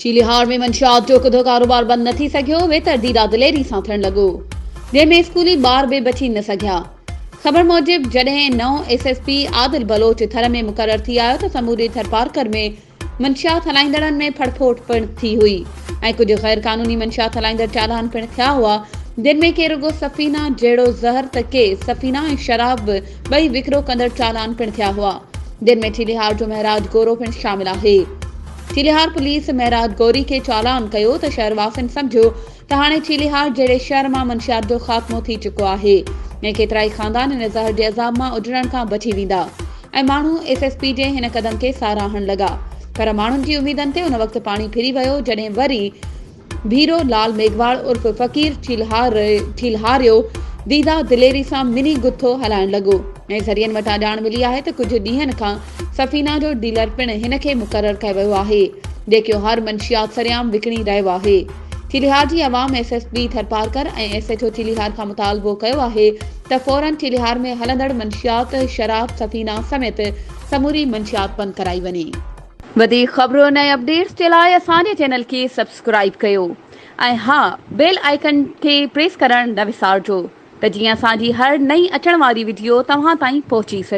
चीलिहार में मंशियात जो कुदो कारोबार बंद न थी सघियो, वे तरदीदा दिलेरी सां थियण लॻो, जंहिंमें स्कूली ॿार बि बची न सघिया। ख़बर मूजिब जॾहिं नओं एसएसपी आदिल बलोच थर में मुक़रर थी आयो त समूरी थरपारकर में मंशियात हलाईंदड़नि में फड़फोड़ पिणु थी हुई ऐं कुझु गैर कानूनी मंशियात हलाईंदड़ चालान पिणु थिया हुआ, जिन में के रुगो सफ़ीना जहिड़ो ज़हर त के सफ़ीना ऐं शराब ॿई विकिरो कंदड़ चालान पिणु थिया हुआ, जिन में चीलिहार जो महराज गोरो पिणु शामिल आहे। चीलिहार पुलिस महराज गोरी के चालान कयो त शहरवासियुनि सम्झो त हाणे चीलिहार जहिड़े शहर मां मंशियात जो ख़ात्मो थी चुको आहे ऐं केतिराई ख़ानदान हिन ज़हर जे अज़ाब मां उजड़ण खां बची वेंदा ऐं माण्हू एसएसपी जे हिन क़दम खे साराहण लॻा। पर माण्हुनि जी उमीदनि ते उन वक़्तु पाणी फिरी वियो जॾहिं वरी भीरो लाल मेघवाड़ उर्फ फ़कीर चीलहारियो दीदा दिलेरी सां मिनी गुथो हलाइण लॻो ऐं ज़रियनि वटां ॼाण मिली आहे त कुझु ॾींहंनि खां सफ़ीना जो डीलर पिणु हिन खे मुक़ररु कयो वियो आहे, जेको हर मंशियात सरेआम विकिणी रहियो आहे। चीलिहार जी अवाम एसएसपी थरपारकर ऐं एसएचओ चीलिहार खां मुतालबो कयो आहे त फौरन चीलिहार में हलंदड़ मंशियात शराब सफ़ीना समेत समूरी मंशियात बंदि कराई वञे। वधीक ख़बरुनि ऐं अपडेट्स जे लाइ असांजे चैनल खे सब्सक्राइब कयो ऐं हा, बेल आइकन खे प्रेस करणु न विसारिजो त जीअं असांजी हर नई अचण वारी वीडियो तव्हां ताईं पहुची सघे।